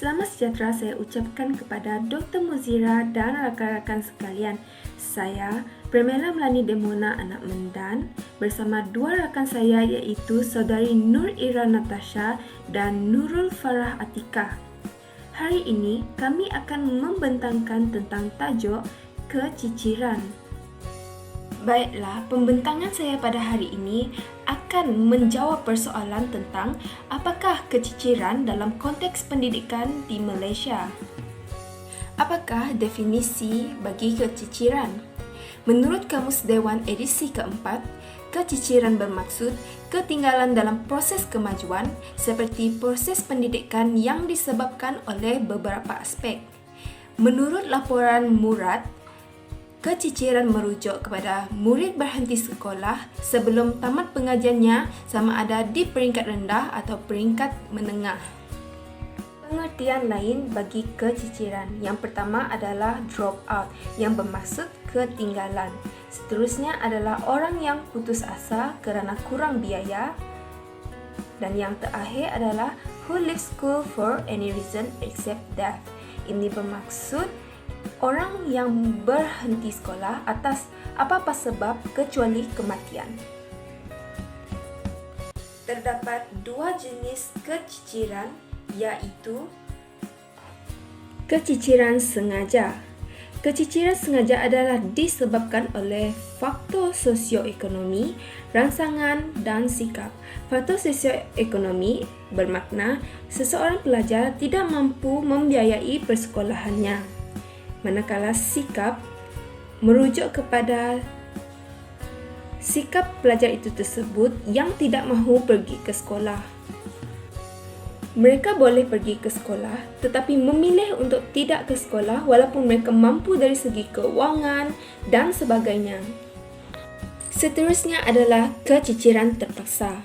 Selamat sejahtera saya ucapkan kepada Dr. Muzira dan rakan-rakan sekalian. Saya, Premiela Melani Demona Anak Mendan, bersama dua rakan saya iaitu Saudari Nur Ira Natasha dan Nurul Farah Atikah. Hari ini kami akan membentangkan tentang tajuk keciciran. Baiklah, pembentangan saya pada hari ini akan menjawab persoalan tentang apakah keciciran dalam konteks pendidikan di Malaysia. Apakah definisi bagi keciciran? Menurut Kamus Dewan edisi keempat, keciciran bermaksud ketinggalan dalam proses kemajuan seperti proses pendidikan yang disebabkan oleh beberapa aspek. Menurut laporan Murad, keciciran merujuk kepada murid berhenti sekolah sebelum tamat pengajiannya sama ada di peringkat rendah atau peringkat menengah. Pengertian lain bagi keciciran. Yang pertama adalah drop out yang bermaksud ketinggalan. Seterusnya adalah orang yang putus asa kerana kurang biaya. Dan yang terakhir adalah who leaves school for any reason except death. Ini bermaksud orang yang berhenti sekolah atas apa-apa sebab kecuali kematian. Terdapat dua jenis keciciran iaitu keciciran sengaja. Keciciran sengaja adalah disebabkan oleh faktor sosioekonomi, rangsangan dan sikap. Faktor sosioekonomi bermakna seseorang pelajar tidak mampu membiayai persekolahannya. Manakala sikap merujuk kepada sikap pelajar itu tersebut yang tidak mahu pergi ke sekolah. Mereka boleh pergi ke sekolah tetapi memilih untuk tidak ke sekolah walaupun mereka mampu dari segi keuangan dan sebagainya. Seterusnya adalah keciciran terpaksa.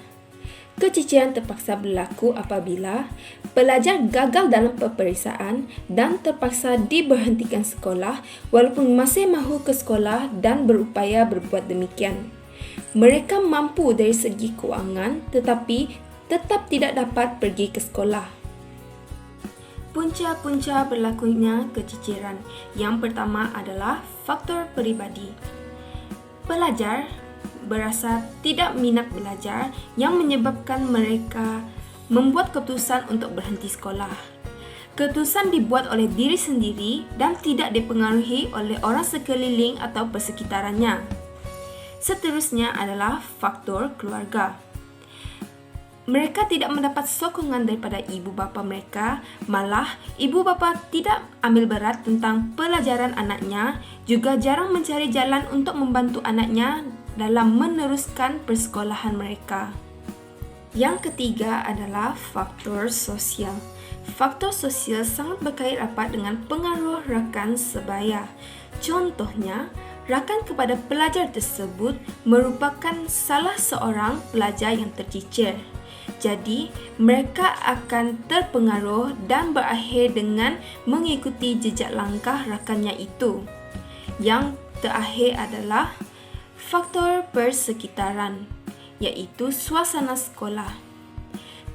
Keciciran terpaksa berlaku apabila pelajar gagal dalam peperiksaan dan terpaksa diberhentikan sekolah walaupun masih mahu ke sekolah dan berupaya berbuat demikian. Mereka mampu dari segi keuangan tetapi tetap tidak dapat pergi ke sekolah. Punca-punca berlakunya keciciran. Yang pertama adalah faktor peribadi. Pelajar berasa tidak minat belajar yang menyebabkan mereka membuat keputusan untuk berhenti sekolah. Keputusan dibuat oleh diri sendiri dan tidak dipengaruhi oleh orang sekeliling atau persekitarannya. Seterusnya adalah faktor keluarga. Mereka tidak mendapat sokongan daripada ibu bapa mereka, malah ibu bapa tidak ambil berat tentang pelajaran anaknya, juga jarang mencari jalan untuk membantu anaknya dalam meneruskan persekolahan mereka. Yang ketiga adalah faktor sosial. Faktor sosial sangat berkait rapat dengan pengaruh rakan sebaya. Contohnya, rakan kepada pelajar tersebut merupakan salah seorang pelajar yang tercicir. Jadi, mereka akan terpengaruh dan berakhir dengan mengikuti jejak langkah rakannya itu. Yang terakhir adalah faktor persekitaran, iaitu suasana sekolah.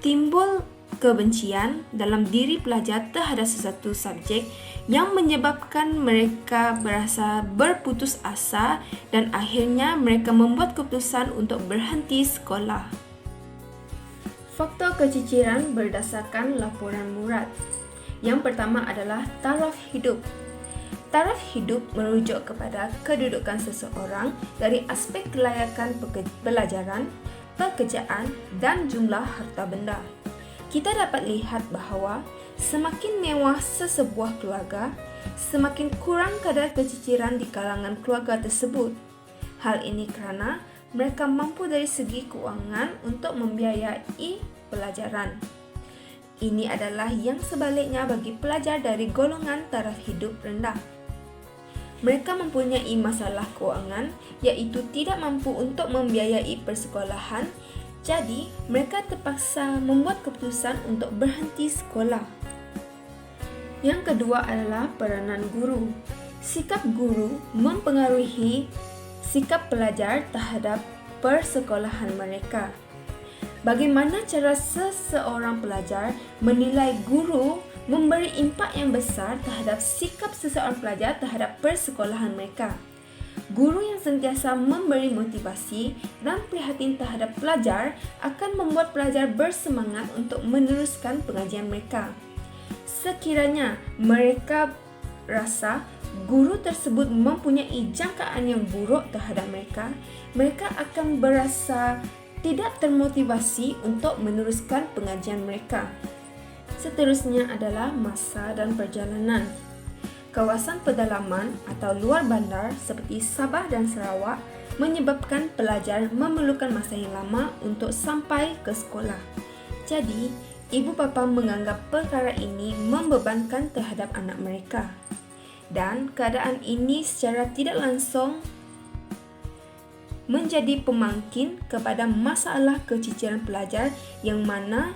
Timbul kebencian dalam diri pelajar terhadap sesuatu subjek yang menyebabkan mereka berasa berputus asa dan akhirnya mereka membuat keputusan untuk berhenti sekolah. Faktor keciciran berdasarkan laporan Murad. Yang pertama adalah taraf hidup. Taraf hidup merujuk kepada kedudukan seseorang dari aspek kelayakan pelajaran, pekerjaan dan jumlah harta benda. Kita dapat lihat bahawa semakin mewah sesebuah keluarga, semakin kurang kadar keciciran di kalangan keluarga tersebut. Hal ini kerana mereka mampu dari segi keuangan untuk membiayai pelajaran. Ini adalah yang sebaliknya bagi pelajar dari golongan taraf hidup rendah. Mereka mempunyai masalah keuangan iaitu tidak mampu untuk membiayai persekolahan, jadi mereka terpaksa membuat keputusan untuk berhenti sekolah. Yang kedua adalah peranan guru. Sikap guru mempengaruhi sikap pelajar terhadap persekolahan mereka. Bagaimana cara seseorang pelajar menilai guru memberi impak yang besar terhadap sikap seseorang pelajar terhadap persekolahan mereka. Guru yang sentiasa memberi motivasi dan prihatin terhadap pelajar akan membuat pelajar bersemangat untuk meneruskan pengajian mereka. Sekiranya mereka rasa guru tersebut mempunyai jangkaan yang buruk terhadap mereka, mereka akan berasa tidak termotivasi untuk meneruskan pengajian mereka. Seterusnya adalah masa dan perjalanan. Kawasan pedalaman atau luar bandar seperti Sabah dan Sarawak menyebabkan pelajar memerlukan masa yang lama untuk sampai ke sekolah. Jadi, ibu bapa menganggap perkara ini membebankan terhadap anak mereka. Dan keadaan ini secara tidak langsung menjadi pemangkin kepada masalah keciciran pelajar yang mana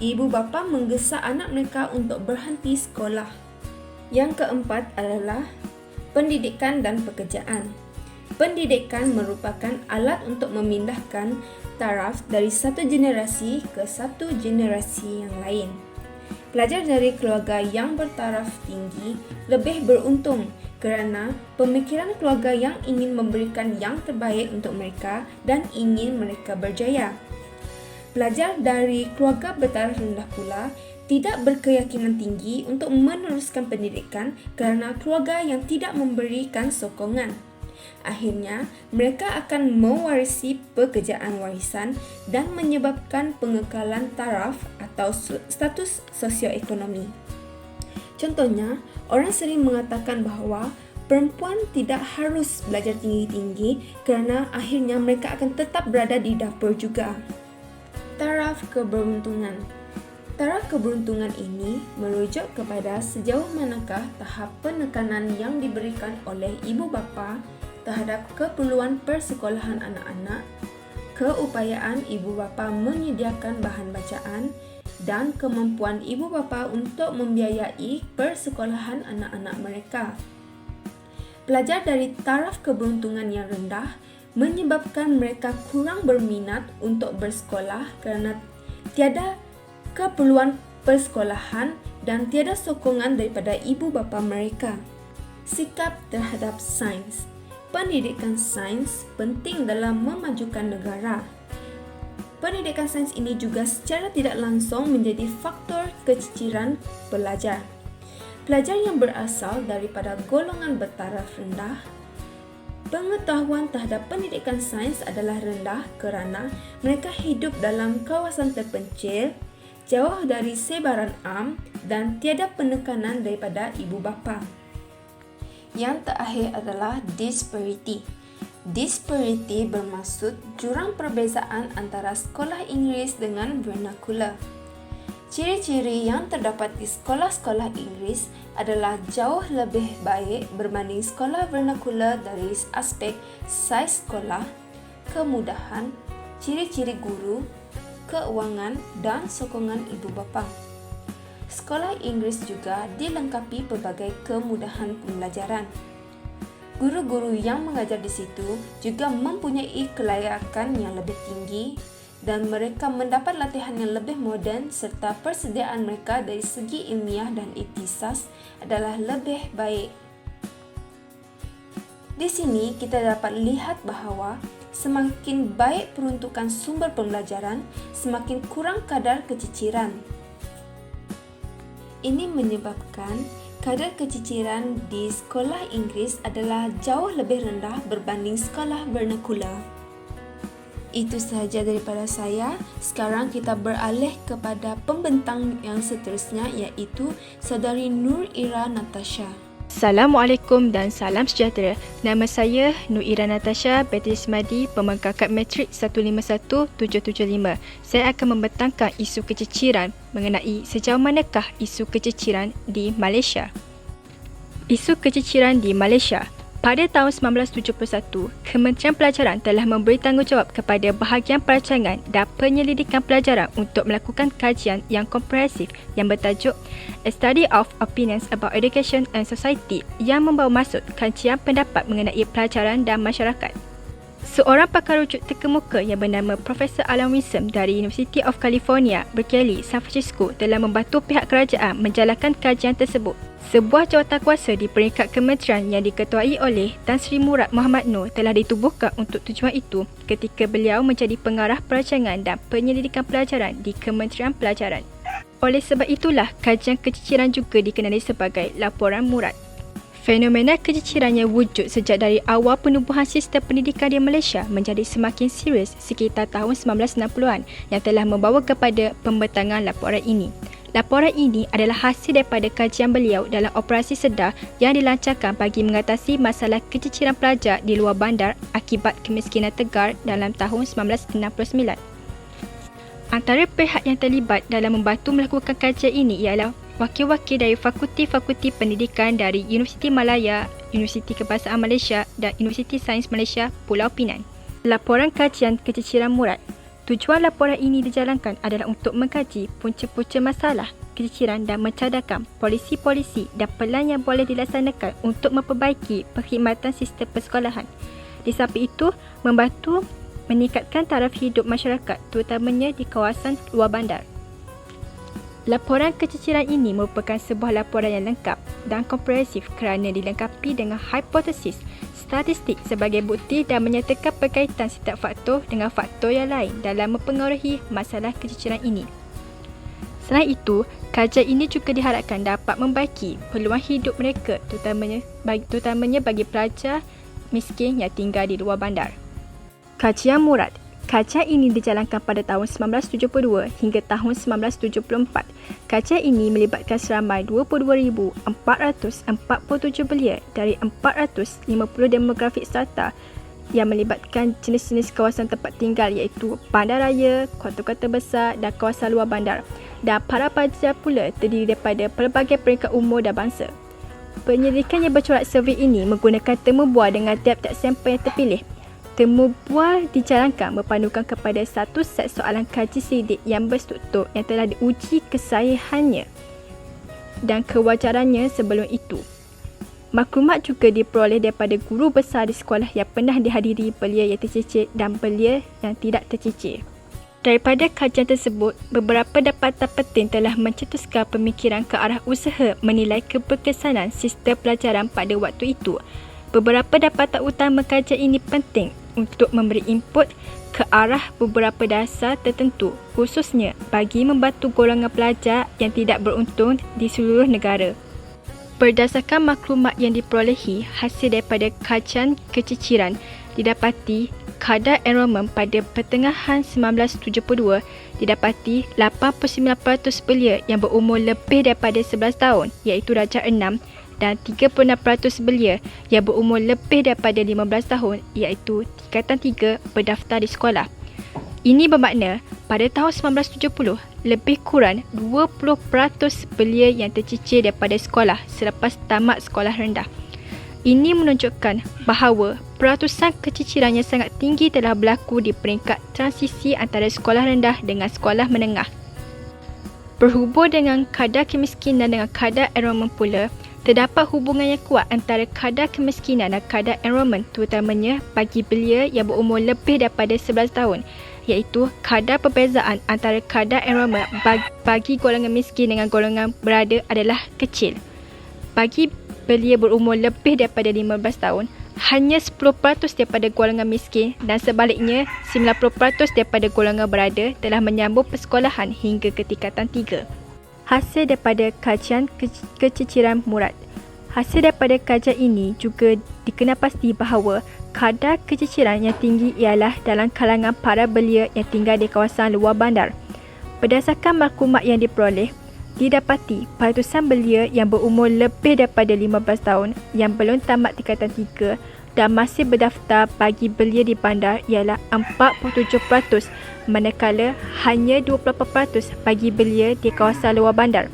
ibu bapa menggesa anak mereka untuk berhenti sekolah. Yang keempat adalah pendidikan dan pekerjaan. Pendidikan merupakan alat untuk memindahkan taraf dari satu generasi ke satu generasi yang lain. Pelajar dari keluarga yang bertaraf tinggi lebih beruntung kerana pemikiran keluarga yang ingin memberikan yang terbaik untuk mereka dan ingin mereka berjaya. Pelajar dari keluarga bertaraf rendah pula tidak berkeyakinan tinggi untuk meneruskan pendidikan kerana keluarga yang tidak memberikan sokongan. Akhirnya, mereka akan mewarisi pekerjaan warisan dan menyebabkan pengekalan taraf atau status sosioekonomi. Contohnya, orang sering mengatakan bahawa perempuan tidak harus belajar tinggi-tinggi kerana akhirnya mereka akan tetap berada di dapur juga. Taraf keberuntungan. Taraf keberuntungan ini merujuk kepada sejauh manakah tahap penekanan yang diberikan oleh ibu bapa terhadap keperluan persekolahan anak-anak, keupayaan ibu bapa menyediakan bahan bacaan dan kemampuan ibu bapa untuk membiayai persekolahan anak-anak mereka. Pelajar dari taraf keberuntungan yang rendah menyebabkan mereka kurang berminat untuk bersekolah kerana tiada keperluan persekolahan dan tiada sokongan daripada ibu bapa mereka. Sikap terhadap sains. Pendidikan sains penting dalam memajukan negara. Pendidikan sains ini juga secara tidak langsung menjadi faktor keciciran pelajar. Pelajar yang berasal daripada golongan bertaraf rendah, pengetahuan terhadap pendidikan sains adalah rendah kerana mereka hidup dalam kawasan terpencil, jauh dari sebaran am dan tiada penekanan daripada ibu bapa. Yang terakhir adalah disparity. Disparity bermaksud jurang perbezaan antara sekolah Inggeris dengan vernacular. Ciri-ciri yang terdapat di sekolah-sekolah Inggeris adalah jauh lebih baik berbanding sekolah vernacular dari aspek saiz sekolah, kemudahan, ciri-ciri guru, keuangan dan sokongan ibu bapa. Sekolah Inggeris juga dilengkapi pelbagai kemudahan pembelajaran. Guru-guru yang mengajar di situ juga mempunyai kelayakan yang lebih tinggi dan mereka mendapat latihan yang lebih moden serta persediaan mereka dari segi ilmiah dan ihtisas adalah lebih baik. Di sini kita dapat lihat bahawa semakin baik peruntukan sumber pembelajaran, semakin kurang kadar keciciran. Ini menyebabkan kadar keciciran di sekolah Inggeris adalah jauh lebih rendah berbanding sekolah vernacular. Itu sahaja daripada saya. Sekarang kita beralih kepada pembentang yang seterusnya iaitu Saudari Nur Ira Natasha. Assalamualaikum dan salam sejahtera. Nama saya Nur Ira Natasha, Batris Madi, Pemengkakat Matrik 151775. Saya akan membentangkan isu keciciran mengenai sejauh manakah isu keciciran di Malaysia. Isu keciciran di Malaysia. Pada tahun 1971, Kementerian Pelajaran telah memberi tanggungjawab kepada bahagian perancangan dan penyelidikan pelajaran untuk melakukan kajian yang komprehensif yang bertajuk A Study of Opinions about Education and Society yang membawa maksud kajian pendapat mengenai pelajaran dan masyarakat. Seorang pakar rujuk terkemuka yang bernama Profesor Alan Winsome dari University of California, Berkeley, San Francisco telah membantu pihak kerajaan menjalankan kajian tersebut. Sebuah jawatankuasa di peringkat kementerian yang diketuai oleh Tan Sri Murad Mohamad Noor telah ditubuhkan untuk tujuan itu ketika beliau menjadi pengarah perancangan dan penyelidikan pelajaran di Kementerian Pelajaran. Oleh sebab itulah, kajian keciciran juga dikenali sebagai Laporan Murad. Fenomena keciciran yang wujud sejak dari awal penubuhan sistem pendidikan di Malaysia menjadi semakin serius sekitar tahun 1960-an yang telah membawa kepada pembentangan laporan ini. Laporan ini adalah hasil daripada kajian beliau dalam operasi sedar yang dilancarkan bagi mengatasi masalah keciciran pelajar di luar bandar akibat kemiskinan tegar dalam tahun 1969. Antara pihak yang terlibat dalam membantu melakukan kajian ini ialah wakil-wakil dari fakulti-fakulti pendidikan dari Universiti Malaya, Universiti Kebahasaan Malaysia dan Universiti Sains Malaysia Pulau Pinang. Laporan kajian keciciran Murad. Tujuan laporan ini dijalankan adalah untuk mengkaji punca-punca masalah keciciran dan mencadangkan polisi-polisi dan pelan yang boleh dilaksanakan untuk memperbaiki perkhidmatan sistem persekolahan. Di samping itu, membantu meningkatkan taraf hidup masyarakat terutamanya di kawasan luar bandar. Laporan keciciran ini merupakan sebuah laporan yang lengkap dan komprehensif kerana dilengkapi dengan hipotesis statistik sebagai bukti dan menyatakan berkaitan setiap faktor dengan faktor yang lain dalam mempengaruhi masalah keciciran ini. Selain itu, kajian ini juga diharapkan dapat membaiki peluang hidup mereka terutamanya bagi pelajar miskin yang tinggal di luar bandar. Kajian Murad. Kajian ini dijalankan pada tahun 1972 hingga tahun 1974. Kajian ini melibatkan seramai 22,447 belia dari 450 demografik strata yang melibatkan jenis-jenis kawasan tempat tinggal iaitu bandaraya, kota-kota besar dan kawasan luar bandar. Dan para pelajar pula terdiri daripada pelbagai peringkat umur dan bangsa. Penyelidikan yang bercorak survey ini menggunakan temu bual dengan tiap-tiap sampel yang terpilih. Temu bual dijalankan berpandukan kepada satu set soalan kaji selidik yang berstruktur yang telah diuji kesahihannya dan kewajarannya sebelum itu. Maklumat juga diperoleh daripada guru besar di sekolah yang pernah dihadiri belia yang tercicir dan belia yang tidak tercicir. Daripada kajian tersebut, beberapa dapatan penting telah mencetuskan pemikiran ke arah usaha menilai keberkesanan sistem pelajaran pada waktu itu. Beberapa dapatan utama kajian ini penting untuk memberi input ke arah beberapa dasar tertentu, khususnya bagi membantu golongan pelajar yang tidak beruntung di seluruh negara. Berdasarkan maklumat yang diperolehi hasil daripada kajian keciciran, didapati kadar enrolment pada pertengahan 1972 didapati 89% belia yang berumur lebih daripada 11 tahun iaitu darjah 6 dan 36% belia yang berumur lebih daripada 15 tahun iaitu tingkatan 3 berdaftar di sekolah. Ini bermakna pada tahun 1970 lebih kurang 20% belia yang tercicir daripada sekolah selepas tamat sekolah rendah. Ini menunjukkan bahawa peratusan keciciran yang sangat tinggi telah berlaku di peringkat transisi antara sekolah rendah dengan sekolah menengah. Berhubung dengan kadar kemiskinan dengan kadar enrolment pula, terdapat hubungan yang kuat antara kadar kemiskinan dan kadar enrolment terutamanya bagi belia yang berumur lebih daripada 11 tahun, iaitu kadar perbezaan antara kadar enrolment bagi golongan miskin dengan golongan berada adalah kecil. Bagi belia berumur lebih daripada 15 tahun, hanya 10% daripada golongan miskin dan sebaliknya 90% daripada golongan berada telah menyambung persekolahan hingga ke tingkatan 3. Hasil daripada kajian keciciran Murad. Hasil daripada kajian ini juga dikenal pasti bahawa kadar keciciran yang tinggi ialah dalam kalangan para belia yang tinggal di kawasan luar bandar. Berdasarkan maklumat yang diperoleh, didapati peratusan belia yang berumur lebih daripada 15 tahun yang belum tamat tingkatan 3 dan masih berdaftar bagi belia di bandar ialah 47%, manakala hanya 28% bagi belia di kawasan luar bandar.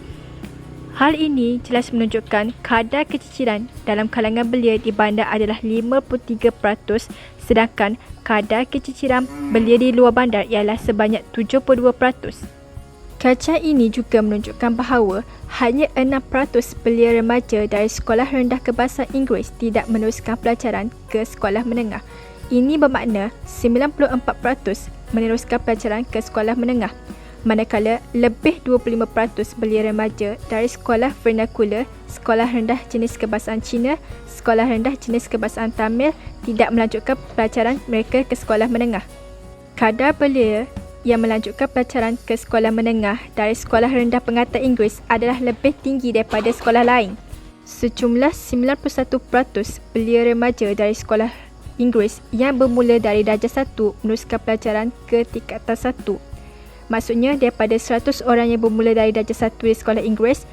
Hal ini jelas menunjukkan kadar keciciran dalam kalangan belia di bandar adalah 53%, sedangkan kadar keciciran belia di luar bandar ialah sebanyak 72%. Kajian ini juga menunjukkan bahawa hanya 6% belia remaja dari sekolah rendah kebahasaan Inggeris tidak meneruskan pelajaran ke sekolah menengah. Ini bermakna 94% meneruskan pelajaran ke sekolah menengah, manakala lebih 25% belia remaja dari sekolah vernakular, sekolah rendah jenis kebahasaan Cina, sekolah rendah jenis kebahasaan Tamil tidak melanjutkan pelajaran mereka ke sekolah menengah. Kadar belia yang melanjutkan pelajaran ke sekolah menengah dari sekolah rendah pengantar Inggeris adalah lebih tinggi daripada sekolah lain. Sejumlah 91% belia remaja dari sekolah Inggeris yang bermula dari darjah 1 meneruskan pelajaran ke tingkatan 1. Maksudnya daripada 100 orang yang bermula dari darjah 1 di sekolah Inggeris,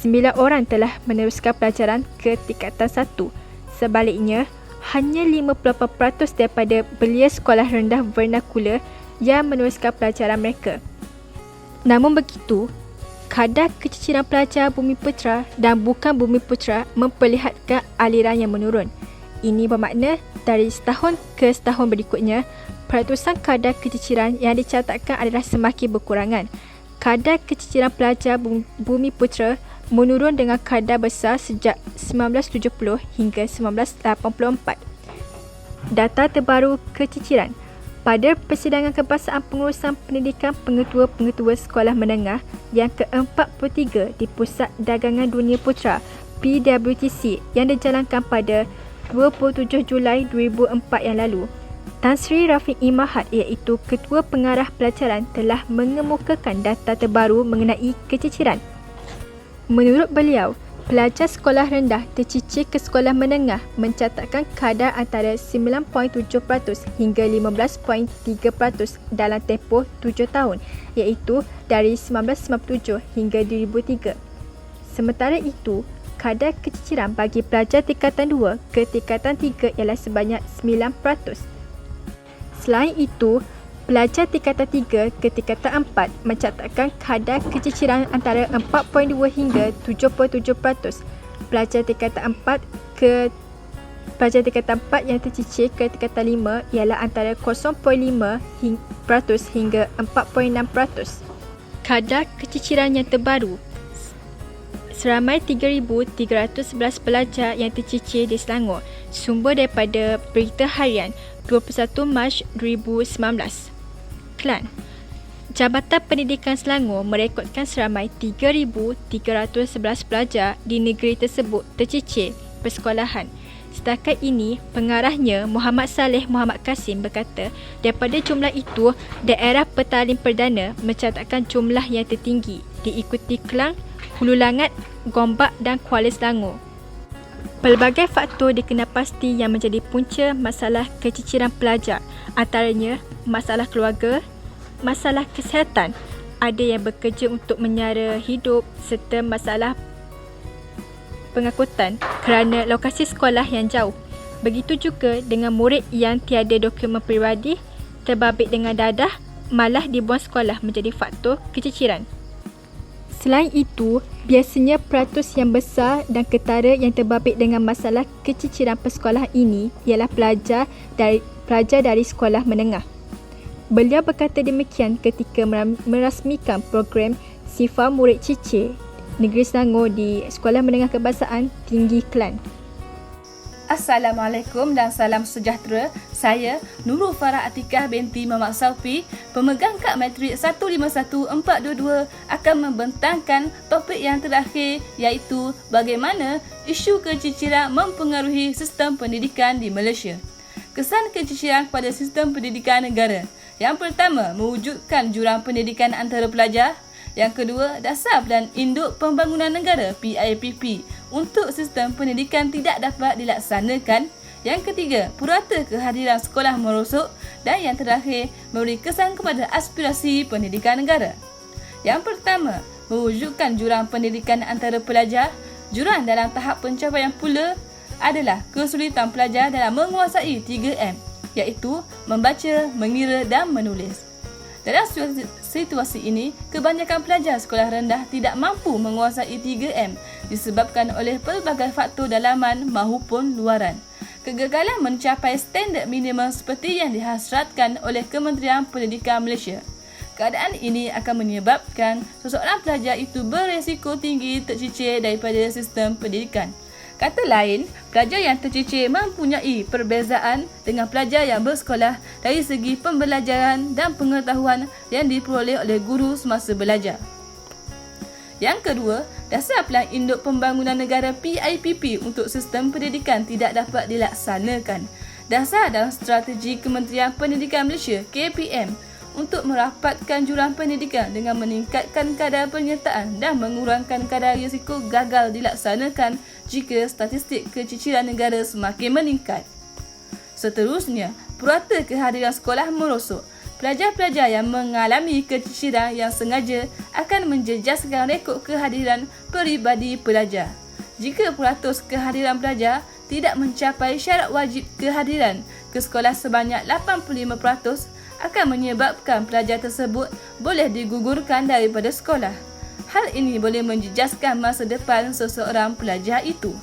9 orang telah meneruskan pelajaran ke tingkatan 1. Sebaliknya, hanya 58% daripada belia sekolah rendah vernakular yang meneruskan pelajaran mereka. Namun begitu, kadar keciciran pelajar Bumiputera dan bukan Bumiputera memperlihatkan aliran yang menurun. Ini bermakna dari setahun ke setahun berikutnya, peratusan kadar keciciran yang dicatatkan adalah semakin berkurangan. Kadar keciciran pelajar Bumiputera menurun dengan kadar besar sejak 1970 hingga 1984. Data terbaru keciciran. Pada persidangan kebahasaan pengurusan pendidikan pengetua-pengetua sekolah menengah yang ke-43 di Pusat Dagangan Dunia Putra PWTC yang dijalankan pada 27 Julai 2004 yang lalu, Tan Sri Rafiq Mahat iaitu Ketua Pengarah Pelajaran telah mengemukakan data terbaru mengenai keciciran. Menurut beliau, pelajar sekolah rendah tercicir ke sekolah menengah mencatatkan kadar antara 9.7% hingga 15.3% dalam tempoh 7 tahun, iaitu dari 1997 hingga 2003. Sementara itu, kadar keciciran bagi pelajar tingkatan 2 ke tingkatan 3 ialah sebanyak 9%. Selain itu, pelajar tingkatan 3 ke tingkatan 4 mencatatkan kadar keciciran antara 4.2 hingga 7.7%. Pelajar tingkatan 4 yang tercicir ke tingkatan 5 ialah antara 0.5% hingga 4.6%. Kadar keciciran yang terbaru. Seramai 3,311 pelajar yang tercicir di Selangor. Sumber daripada Berita Harian 21 Mac 2019. Kelan. Jabatan Pendidikan Selangor merekodkan seramai 3,311 pelajar di negeri tersebut tercicir persekolahan. Setakat ini, pengarahnya Muhammad Saleh Muhammad Kasim berkata, daripada jumlah itu, daerah petaling perdana mencatatkan jumlah yang tertinggi, diikuti Kelang, Hulu Langat, Gombak dan Kuala Selangor. Pelbagai faktor dikenal pasti yang menjadi punca masalah keciciran pelajar, antaranya masalah keluarga, masalah kesihatan, ada yang bekerja untuk menyara hidup serta masalah pengangkutan kerana lokasi sekolah yang jauh. Begitu juga dengan murid yang tiada dokumen peribadi, terbabit dengan dadah, malah dibuang sekolah menjadi faktor keciciran. Selain itu, biasanya peratus yang besar dan ketara yang terbabit dengan masalah keciciran persekolahan ini ialah pelajar dari sekolah menengah. Beliau berkata demikian ketika merasmikan program Sifar Murid Cicir Negeri Selangor di Sekolah Menengah Kebahasaan Tinggi Kelan. Assalamualaikum dan salam sejahtera. Saya Nurul Farah Atikah binti Muhammad Saufi, pemegang kad matrik 151422 akan membentangkan topik yang terakhir, iaitu bagaimana isu keciciran mempengaruhi sistem pendidikan di Malaysia. Kesan keciciran pada sistem pendidikan negara. Yang pertama, mewujudkan jurang pendidikan antara pelajar. Yang kedua, dasar dan induk pembangunan negara PIPP untuk sistem pendidikan tidak dapat dilaksanakan. Yang ketiga, purata kehadiran sekolah merosot. Dan yang terakhir, memberi kesan kepada aspirasi pendidikan negara. Yang pertama, mewujudkan jurang pendidikan antara pelajar. Jurang dalam tahap pencapaian pula adalah kesulitan pelajar dalam menguasai 3M, iaitu membaca, mengira dan menulis. Dalam situasi ini, kebanyakan pelajar sekolah rendah tidak mampu menguasai 3M disebabkan oleh pelbagai faktor dalaman maupun luaran. Kegagalan mencapai standard minimum seperti yang dihasratkan oleh Kementerian Pendidikan Malaysia. Keadaan ini akan menyebabkan seseorang pelajar itu beresiko tinggi tercicir daripada sistem pendidikan. Kata lain, pelajar yang tercicir mempunyai perbezaan dengan pelajar yang bersekolah dari segi pembelajaran dan pengetahuan yang diperoleh oleh guru semasa belajar. Yang kedua, dasar Pelan Induk Pembangunan Negara PIPP untuk sistem pendidikan tidak dapat dilaksanakan. Dasar dan strategi Kementerian Pendidikan Malaysia KPM untuk merapatkan jurang pendidikan dengan meningkatkan kadar penyertaan dan mengurangkan kadar risiko gagal dilaksanakan jika statistik keciciran negara semakin meningkat. Seterusnya, purata kehadiran sekolah merosot. Pelajar-pelajar yang mengalami keciciran yang sengaja akan menjejaskan rekod kehadiran peribadi pelajar. Jika peratus kehadiran pelajar tidak mencapai syarat wajib kehadiran ke sekolah sebanyak 85%, akan menyebabkan pelajar tersebut boleh digugurkan daripada sekolah. Hal ini boleh menjejaskan masa depan seseorang pelajar itu.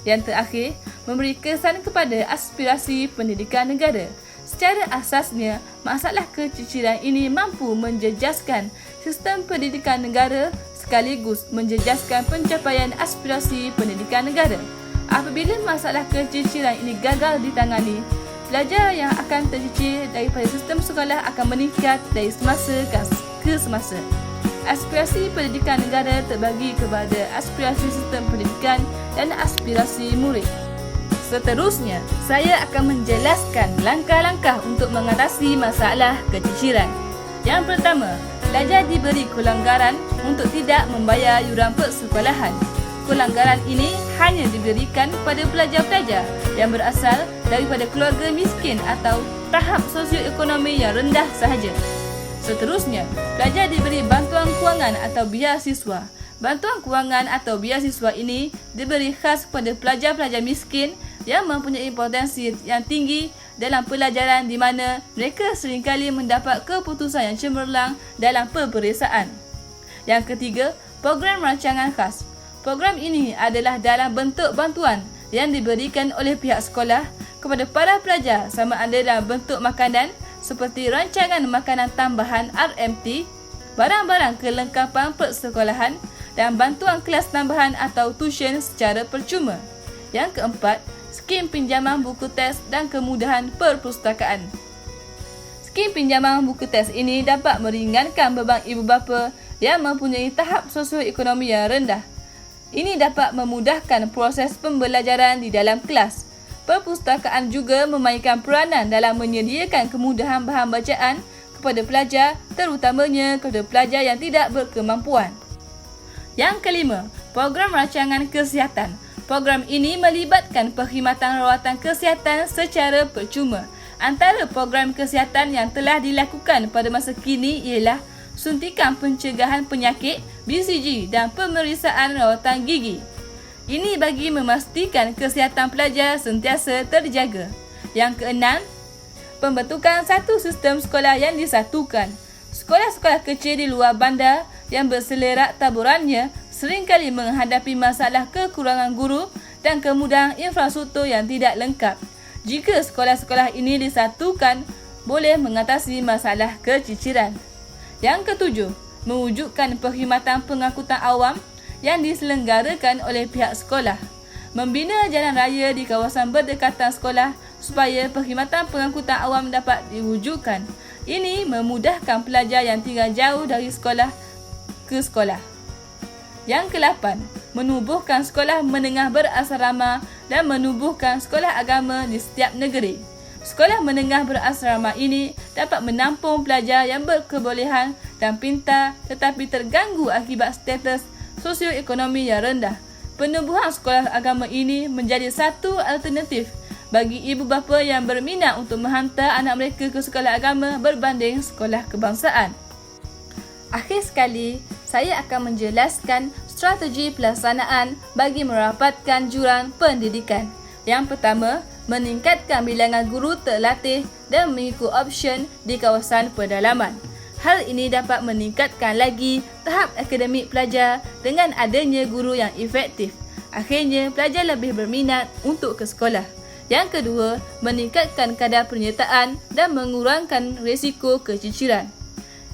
Yang terakhir, memberi kesan kepada aspirasi pendidikan negara. Secara asasnya, masalah keciciran ini mampu menjejaskan sistem pendidikan negara sekaligus menjejaskan pencapaian aspirasi pendidikan negara. Apabila masalah keciciran ini gagal ditangani, pelajar yang akan tercicir daripada sistem sekolah akan meningkat dari semasa ke semasa. Aspirasi pendidikan negara terbagi kepada aspirasi sistem pendidikan dan aspirasi murid. Seterusnya, saya akan menjelaskan langkah-langkah untuk mengatasi masalah keciciran. Yang pertama, pelajar diberi kelonggaran untuk tidak membayar yuran persekolahan. Kelonggaran ini hanya diberikan pada pelajar-pelajar yang berasal daripada keluarga miskin atau tahap sosioekonomi yang rendah sahaja. Seterusnya, pelajar diberi bantuan kewangan atau biasiswa. Bantuan kewangan atau biasiswa ini diberi khas kepada pelajar-pelajar miskin yang mempunyai potensi yang tinggi dalam pelajaran di mana mereka seringkali mendapat keputusan yang cemerlang dalam peperiksaan. Yang ketiga, program rancangan khas. Program ini adalah dalam bentuk bantuan yang diberikan oleh pihak sekolah kepada para pelajar sama ada dalam bentuk makanan seperti rancangan makanan tambahan RMT, barang-barang kelengkapan persekolahan dan bantuan kelas tambahan atau tuition secara percuma. Yang keempat, skim pinjaman buku teks dan kemudahan perpustakaan. Skim pinjaman buku teks ini dapat meringankan beban ibu bapa yang mempunyai tahap sosioekonomi yang rendah. Ini dapat memudahkan proses pembelajaran di dalam kelas. Perpustakaan juga memainkan peranan dalam menyediakan kemudahan bahan bacaan kepada pelajar, terutamanya kepada pelajar yang tidak berkemampuan. Yang kelima, program rancangan kesihatan. Program ini melibatkan perkhidmatan rawatan kesihatan secara percuma. Antara program kesihatan yang telah dilakukan pada masa kini ialah suntikan pencegahan penyakit, BCG dan pemeriksaan rawatan gigi. Ini bagi memastikan kesihatan pelajar sentiasa terjaga. Yang keenam, pembentukan satu sistem sekolah yang disatukan. Sekolah-sekolah kecil di luar bandar yang berselerak taburannya seringkali menghadapi masalah kekurangan guru dan kemudahan infrastruktur yang tidak lengkap. Jika sekolah-sekolah ini disatukan, boleh mengatasi masalah keciciran. Yang ketujuh, mewujudkan perkhidmatan pengangkutan awam yang diselenggarakan oleh pihak sekolah. Membina jalan raya di kawasan berdekatan sekolah supaya perkhidmatan pengangkutan awam dapat diwujudkan. Ini memudahkan pelajar yang tinggal jauh dari sekolah ke sekolah. Yang ke-8, menubuhkan sekolah menengah berasrama dan menubuhkan sekolah agama di setiap negeri. Sekolah menengah berasrama ini dapat menampung pelajar yang berkebolehan dan pintar tetapi terganggu akibat status sosioekonomi yang rendah. Penubuhan sekolah agama ini menjadi satu alternatif bagi ibu bapa yang berminat untuk menghantar anak mereka ke sekolah agama berbanding sekolah kebangsaan. Akhir sekali, saya akan menjelaskan strategi pelaksanaan bagi merapatkan jurang pendidikan. Yang pertama, meningkatkan bilangan guru terlatih dan mengikut option di kawasan pedalaman. Hal ini dapat meningkatkan lagi tahap akademik pelajar dengan adanya guru yang efektif. Akhirnya, pelajar lebih berminat untuk ke sekolah. Yang kedua, meningkatkan kadar penyertaan dan mengurangkan risiko keciciran.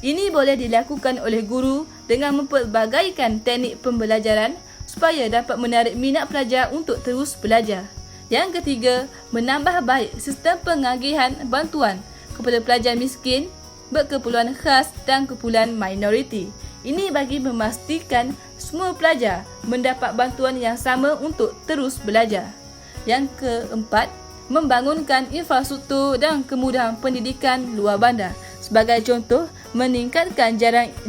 Ini boleh dilakukan oleh guru dengan mempelbagaikan teknik pembelajaran supaya supaya dapat menarik minat pelajar untuk terus belajar. Yang ketiga, menambah baik sistem pengagihan bantuan kepada pelajar miskin, berkeperluan khas dan keperluan minoriti. Ini bagi memastikan semua pelajar mendapat bantuan yang sama untuk terus belajar. Yang keempat, membangunkan infrastruktur dan kemudahan pendidikan luar bandar. Sebagai contoh, meningkatkan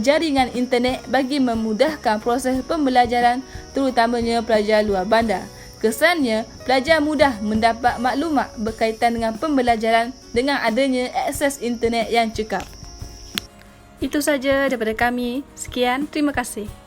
jaringan internet bagi memudahkan proses pembelajaran terutamanya pelajar luar bandar. Kesannya, pelajar mudah mendapat maklumat berkaitan dengan pembelajaran dengan adanya akses internet yang cekap. Itu saja daripada kami. Sekian, terima kasih.